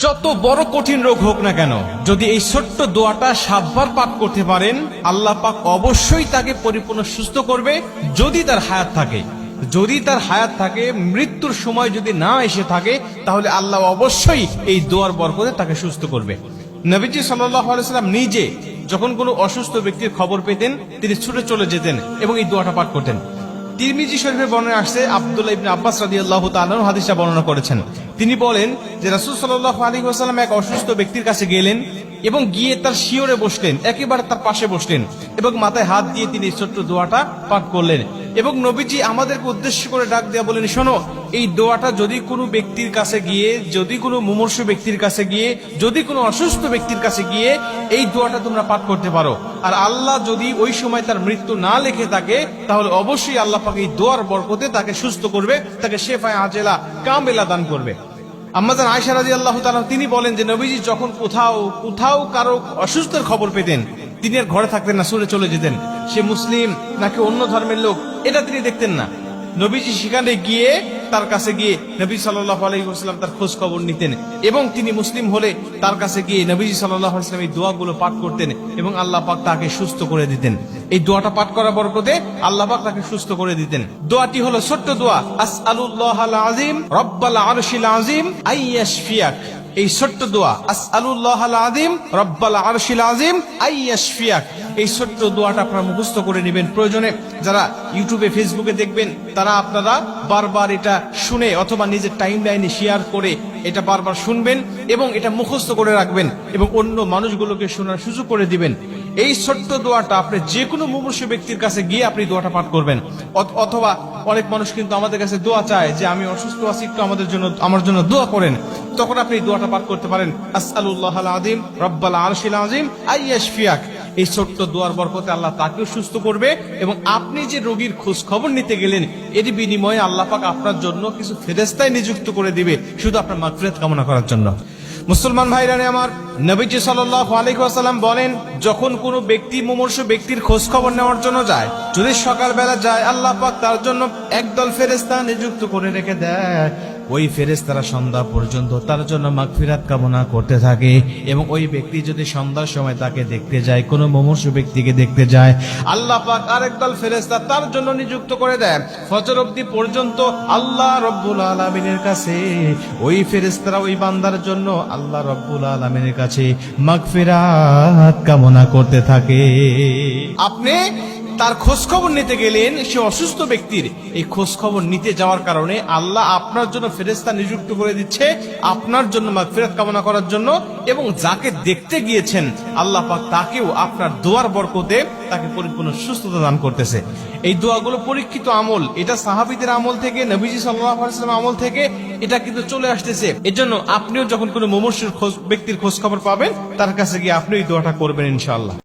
যত বড় কঠিন রোগ হোক না কেন, যদি এই ছোট্ট দোয়াটা 7 বার পাঠ করতে পারেন, আল্লাহ পাক অবশ্যই তাকে পরিপূর্ণ সুস্থ করবে। যদি তার হায়াত থাকে, যদি তার হায়াত থাকে, মৃত্যুর সময় যদি না এসে থাকে, তাহলে আল্লাহ অবশ্যই এই দোয়ার বরকতে তাকে সুস্থ করবে। নবীজি সাল্লাল্লাহু আলাইহি ওয়াসাল্লাম নিজে যখন কোনো অসুস্থ ব্যক্তির খবর পেতেন, তিনি ছুটে চলে যেতেন এবং এই দোয়াটা পাঠ করতেন। তিরমিজি শরীফের বর্ণনায় আসছে, আব্দুল্লাহ ইবনে আব্বাস রাদিয়াল্লাহু তাআলা আনহু হাদিসটা বর্ণনা করেছেন। তিনি বলেন যে রাসূল সাল্লাল্লাহু আলাইহি ওয়াসাল্লাম এক অসুস্থ ব্যক্তির কাছে গেলেন এবং গিয়ে তার শিয়রে বসলেন, একেবারে তার পাশে বসলেন এবং মাথায় হাত দিয়ে তিনি এই ছোট্ট দোয়াটা পাঠ করলেন। এবং নবীজি আমাদেরকে উদ্দেশ্য করে ডাক দেয়া বলেন, শোনো, এই দোয়াটা যদি কোনো ব্যক্তির কাছে গিয়ে, যদি কোনো মুমূর্ষু ব্যক্তির কাছে গিয়ে, যদি কোনো অসুস্থ ব্যক্তির কাছে গিয়ে এই দোয়াটা তোমরা পাঠ করতে পারো, আর আল্লাহ যদি ওই সময় তার মৃত্যু না লিখে থাকে, তাহলে অবশ্যই আল্লাহ পাক এই দোয়ার বরকতে তাকে সুস্থ করবে, তাকে শেফায়ে আজেলা কামেলা দান করবে। আম্মাজান আয়েশা রাদিয়াল্লাহু তাআলা তিনি বলেন যে নবীজি যখন কোথাও কারো অসুস্থের খবর পেতেন, তিনি আর ঘরে থাকতেন না, ছুটে চলে যেতেন। সে মুসলিম নাকি অন্য ধর্মের লোক, এটা তিনি দেখতেন না। নবীজি সেখানে গিয়ে, তার কাছে গিয়ে নবী সাল্লাল্লাহু আলাইহি ওয়াসাল্লাম তার খোঁজ খবর নিতেন এবং তিনি মুসলিম হলে তার কাছে গিয়ে নবীজি সাল্লাল্লাহু আলাইহি ওয়াসাল্লাম এই দোয়াগুলো পাঠ করতেন এবং আল্লাহ পাক তাকে সুস্থ করে দিতেন। এই দোয়াটা পাঠ করার বরকতে আল্লাহ পাক তাকে সুস্থ করে দিতেন। দোয়াটি হলো ছোট্ট দোয়া, আসআলুল্লাহাল আযীম রব্বাল আরশিল আযীম আইয়াশফিয়াক। এই ছোট্ট দোয়া, আসআলুল্লাহাল আযীম রব্বাল আরশিল আযীম আইয়াশফিয়াক, এই ছোট্ট দোয়াটা আপনারা মুখস্থ করে নেবেন। প্রয়োজনে যারা ইউটিউবে ফেসবুকে দেখবেন, তারা আপনারা বারবার এটা শুনে অথবা নিজের টাইম লাইনে শেয়ার করে এটা বারবার শুনবেন এবং এটা মুখস্থ করে রাখবেন এবং অন্য মানুষগুলোকে শোনার সুযোগ করে দিবেন। এই ছোট্ট দোয়াটা আপনি যে কোনো মুমূর্ষু ব্যক্তির কাছে গিয়ে আপনি দোয়াটা পাঠ করবেন। অথবা অনেক মানুষ কিন্তু আমাদের কাছে দোয়া চায় যে আমি অসুস্থ আছি, একটু আমার জন্য দোয়া করেন। তখন আপনি দোয়াটা পাঠ করতে পারেন, আসআলুল্লাহাল আযীম রব্বাল আরশিল আযীম আইয়াশফিয়াক। এই ছোট্ট দোয়ার বরকতে আল্লাহ তাকেও সুস্থ করবে এবং আপনি যে রোগীর খোঁজ খবর নিতে গেলেন, এর বিনিময়ে আল্লাহ পাক আপনার জন্য কিছু ফেরেশতায় নিযুক্ত করে দিবে, শুধু আপনার মাগফিরাত কামনা করার জন্য। মুসলমান ভাইরা আমার, নবীজি সাল্লাল্লাহু আলাইহি ওয়াসাল্লাম বলেন, যখন কোনো ব্যক্তি মুমূর্ষু ব্যক্তির খোঁজ খবর নেওয়ার জন্য যায়, যদি সকালবেলা যায়, আল্লাহ পাক তার জন্য একদল ফেরেশতা নিযুক্ত করে রেখে দেয়। ওই ফেরেশতারা সন্ধ্যা পর্যন্ত তার জন্য মাগফিরাত কামনা করতে থাকে এবং ওই ব্যক্তি যদি সন্ধ্যার সময় তাকে দেখতে যায়, কোনো মুমূর্ষু ব্যক্তিকে দেখতে যায়, আল্লাহ পাক আরেকদল ফেরেশতা তার জন্য নিযুক্ত করে দেয়। ফজর অবধি পর্যন্ত আল্লাহ রব্বুল আলামিনের কাছে ওই ফেরেশতারা ওই বান্দার জন্য আল্লাহ রব্বুল আলামিনের কাছে মাগফিরাত কামনা করতে থাকে। আপনি তার খোঁজ খবর নিতে গেলেন, সে অসুস্থ ব্যক্তির, এই খোঁজ খবর নিতে যাওয়ার কারণে আল্লাহ আপনার জন্য ফেরেশতা নিযুক্ত করে দিচ্ছে আপনার জন্য মাগফিরাত কামনা করার জন্য। এবং যাকে দেখতে গিয়েছেন, আল্লাহ পাক তাকেও আপনার দোয়ার বরকতে তাকে পরিপূর্ণ সুস্থতা দান করতেছে। এই দোয়াগুলো পরীক্ষিত আমল, এটা সাহাবীদের আমল থেকে, নবীজি সাল্লাল্লাহু আলাইহি ওয়াসাল্লাম আমল থেকে এটা কিন্তু চলে আসতেছে। এজন্য আপনিও যখন কোনো মুমূর্ষু ব্যক্তির খোঁজ খবর পাবেন, তার কাছে গিয়ে আপনি এই দোয়াটা করবেন ইনশাআল্লাহ।